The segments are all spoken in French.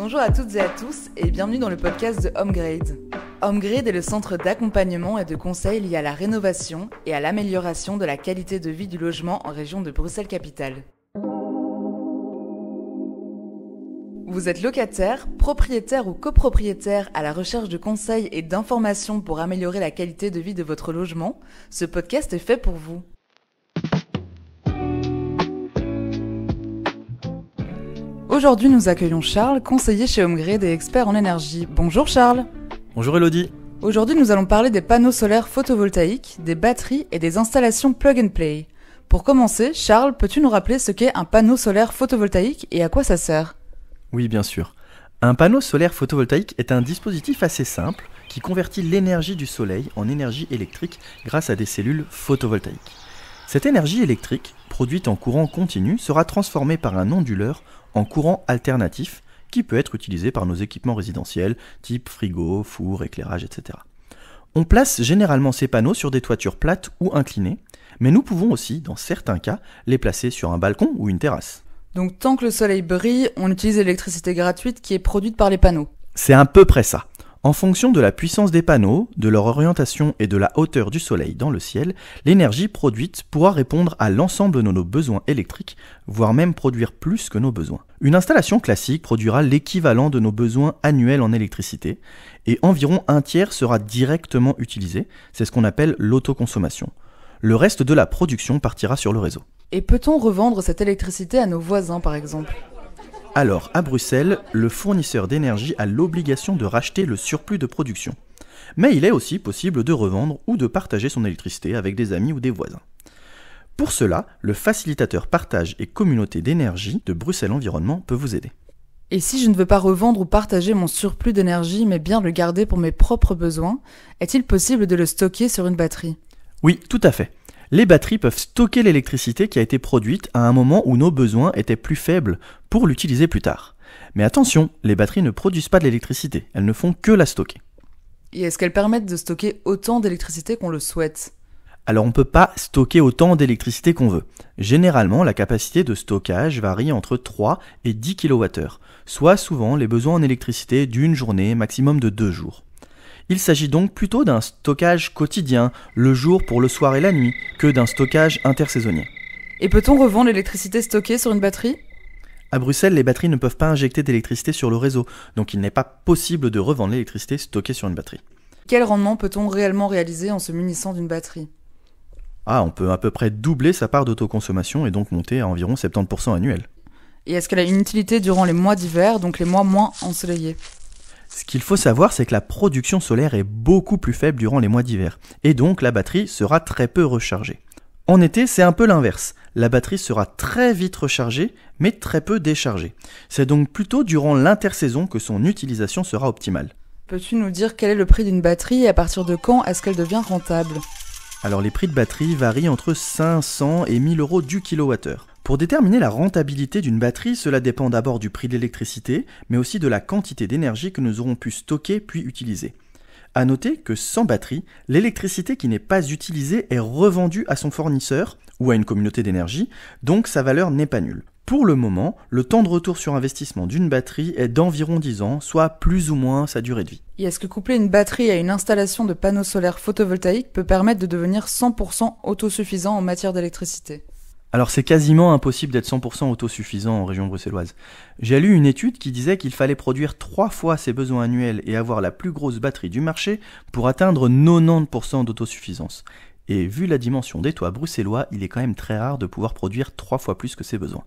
Bonjour à toutes et à tous et bienvenue dans le podcast de HomeGrade. HomeGrade est le centre d'accompagnement et de conseil lié à la rénovation et à l'amélioration de la qualité de vie du logement en région de Bruxelles-Capitale. Vous êtes locataire, propriétaire ou copropriétaire à la recherche de conseils et d'informations pour améliorer la qualité de vie de votre logement? Ce podcast est fait pour vous. Aujourd'hui, nous accueillons Charles, conseiller chez HomeGrade et expert en énergie. Bonjour Charles. Bonjour Elodie. Aujourd'hui, nous allons parler des panneaux solaires photovoltaïques, des batteries et des installations plug and play. Pour commencer, Charles, peux-tu nous rappeler ce qu'est un panneau solaire photovoltaïque et à quoi ça sert? Oui, bien sûr. Un panneau solaire photovoltaïque est un dispositif assez simple qui convertit l'énergie du soleil en énergie électrique grâce à des cellules photovoltaïques. Cette énergie électrique, produite en courant continu, sera transformée par un onduleur en courant alternatif qui peut être utilisé par nos équipements résidentiels, type frigo, four, éclairage, etc. On place généralement ces panneaux sur des toitures plates ou inclinées, mais nous pouvons aussi, dans certains cas, les placer sur un balcon ou une terrasse. Donc tant que le soleil brille, on utilise l'électricité gratuite qui est produite par les panneaux. C'est à peu près ça. En fonction de la puissance des panneaux, de leur orientation et de la hauteur du soleil dans le ciel, l'énergie produite pourra répondre à l'ensemble de nos besoins électriques, voire même produire plus que nos besoins. Une installation classique produira l'équivalent de nos besoins annuels en électricité, et environ un tiers sera directement utilisé, c'est ce qu'on appelle l'autoconsommation. Le reste de la production partira sur le réseau. Et peut-on revendre cette électricité à nos voisins par exemple ? Alors, à Bruxelles, le fournisseur d'énergie a l'obligation de racheter le surplus de production. Mais il est aussi possible de revendre ou de partager son électricité avec des amis ou des voisins. Pour cela, le facilitateur partage et communauté d'énergie de Bruxelles Environnement peut vous aider. Et si je ne veux pas revendre ou partager mon surplus d'énergie mais bien le garder pour mes propres besoins, est-il possible de le stocker sur une batterie ? Oui, tout à fait. Les batteries peuvent stocker l'électricité qui a été produite à un moment où nos besoins étaient plus faibles pour l'utiliser plus tard. Mais attention, les batteries ne produisent pas de l'électricité, elles ne font que la stocker. Et est-ce qu'elles permettent de stocker autant d'électricité qu'on le souhaite ? Alors on ne peut pas stocker autant d'électricité qu'on veut. Généralement, la capacité de stockage varie entre 3 et 10 kWh, soit souvent les besoins en électricité d'une journée, maximum de 2 jours. Il s'agit donc plutôt d'un stockage quotidien, le jour pour le soir et la nuit, que d'un stockage intersaisonnier. Et peut-on revendre l'électricité stockée sur une batterie ? À Bruxelles, les batteries ne peuvent pas injecter d'électricité sur le réseau, donc il n'est pas possible de revendre l'électricité stockée sur une batterie. Quel rendement peut-on réellement réaliser en se munissant d'une batterie ? On peut à peu près doubler sa part d'autoconsommation et donc monter à environ 70% annuel. Et est-ce qu'elle a une utilité durant les mois d'hiver, donc les mois moins ensoleillés ? Ce qu'il faut savoir, c'est que la production solaire est beaucoup plus faible durant les mois d'hiver, et donc la batterie sera très peu rechargée. En été, c'est un peu l'inverse. La batterie sera très vite rechargée, mais très peu déchargée. C'est donc plutôt durant l'intersaison que son utilisation sera optimale. Peux-tu nous dire quel est le prix d'une batterie et à partir de quand est-ce qu'elle devient rentable ? Alors les prix de batterie varient entre 500 et 1000 euros du kilowattheure. Pour déterminer la rentabilité d'une batterie, cela dépend d'abord du prix de l'électricité, mais aussi de la quantité d'énergie que nous aurons pu stocker puis utiliser. À noter que sans batterie, l'électricité qui n'est pas utilisée est revendue à son fournisseur ou à une communauté d'énergie, donc sa valeur n'est pas nulle. Pour le moment, le temps de retour sur investissement d'une batterie est d'environ 10 ans, soit plus ou moins sa durée de vie. Et est-ce que coupler une batterie à une installation de panneaux solaires photovoltaïques peut permettre de devenir 100% autosuffisant en matière d'électricité ? Alors c'est quasiment impossible d'être 100% autosuffisant en région bruxelloise. J'ai lu une étude qui disait qu'il fallait produire 3 fois ses besoins annuels et avoir la plus grosse batterie du marché pour atteindre 90% d'autosuffisance. Et vu la dimension des toits bruxellois, il est quand même très rare de pouvoir produire 3 fois plus que ses besoins.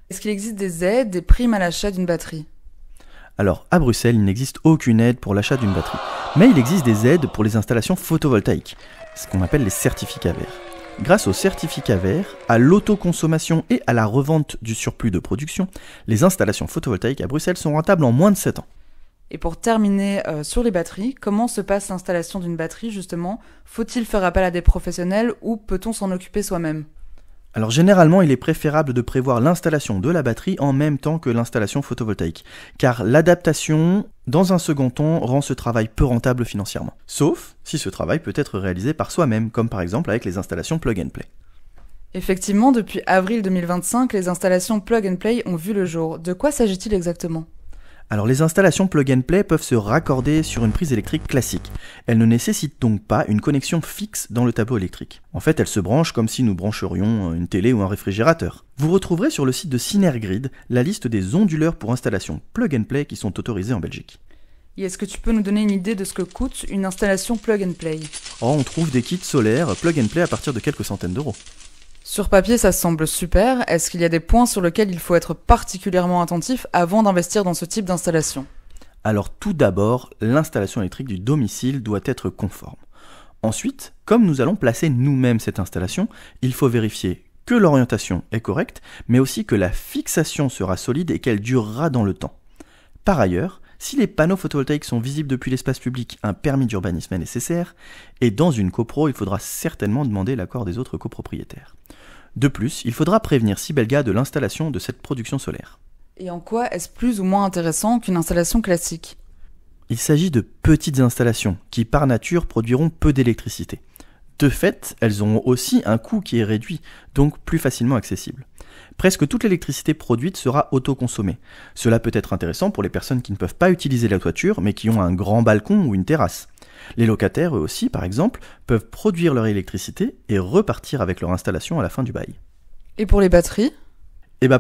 Est-ce qu'il existe des aides, des primes à l'achat d'une batterie ? Alors à Bruxelles, il n'existe aucune aide pour l'achat d'une batterie. Mais il existe des aides pour les installations photovoltaïques, ce qu'on appelle les certificats verts. Grâce aux certificats verts, à l'autoconsommation et à la revente du surplus de production, les installations photovoltaïques à Bruxelles sont rentables en moins de 7 ans. Et pour terminer sur les batteries, comment se passe l'installation d'une batterie justement ? Faut-il faire appel à des professionnels ou peut-on s'en occuper soi-même ? Alors généralement, il est préférable de prévoir l'installation de la batterie en même temps que l'installation photovoltaïque, car l'adaptation, dans un second temps, rend ce travail peu rentable financièrement. Sauf si ce travail peut être réalisé par soi-même, comme par exemple avec les installations plug and play. Effectivement, depuis avril 2025, les installations plug and play ont vu le jour. De quoi s'agit-il exactement ? Alors les installations plug and play peuvent se raccorder sur une prise électrique classique. Elles ne nécessitent donc pas une connexion fixe dans le tableau électrique. En fait, elles se branchent comme si nous brancherions une télé ou un réfrigérateur. Vous retrouverez sur le site de Synergrid la liste des onduleurs pour installation plug and play qui sont autorisés en Belgique. Et est-ce que tu peux nous donner une idée de ce que coûte une installation plug and play ? On trouve des kits solaires plug and play à partir de quelques centaines d'euros. Sur papier, ça semble super. Est-ce qu'il y a des points sur lesquels il faut être particulièrement attentif avant d'investir dans ce type d'installation ? Alors tout d'abord, l'installation électrique du domicile doit être conforme. Ensuite, comme nous allons placer nous-mêmes cette installation, il faut vérifier que l'orientation est correcte, mais aussi que la fixation sera solide et qu'elle durera dans le temps. Par ailleurs, si les panneaux photovoltaïques sont visibles depuis l'espace public, un permis d'urbanisme est nécessaire, et dans une copro, il faudra certainement demander l'accord des autres copropriétaires. De plus, il faudra prévenir Sibelga de l'installation de cette production solaire. Et en quoi est-ce plus ou moins intéressant qu'une installation classique ? Il s'agit de petites installations qui, par nature, produiront peu d'électricité. De fait, elles ont aussi un coût qui est réduit, donc plus facilement accessible. Presque toute l'électricité produite sera autoconsommée. Cela peut être intéressant pour les personnes qui ne peuvent pas utiliser la toiture, mais qui ont un grand balcon ou une terrasse. Les locataires, eux aussi, par exemple, peuvent produire leur électricité et repartir avec leur installation à la fin du bail. Et pour les batteries ?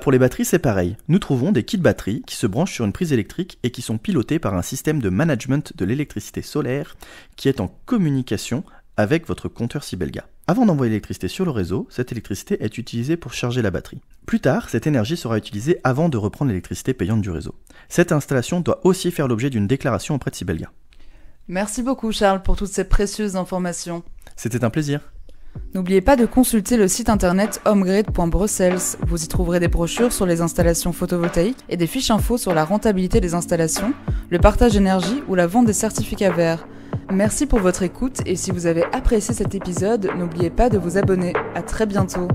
Pour les batteries, c'est pareil. Nous trouvons des kits batteries qui se branchent sur une prise électrique et qui sont pilotés par un système de management de l'électricité solaire qui est en communication avec votre compteur Sibelga. Avant d'envoyer l'électricité sur le réseau, cette électricité est utilisée pour charger la batterie. Plus tard, cette énergie sera utilisée avant de reprendre l'électricité payante du réseau. Cette installation doit aussi faire l'objet d'une déclaration auprès de Sibelga. Merci beaucoup Charles pour toutes ces précieuses informations. C'était un plaisir. N'oubliez pas de consulter le site internet homegrid.brussels. Vous y trouverez des brochures sur les installations photovoltaïques et des fiches infos sur la rentabilité des installations, le partage d'énergie ou la vente des certificats verts. Merci pour votre écoute et si vous avez apprécié cet épisode, n'oubliez pas de vous abonner. À très bientôt.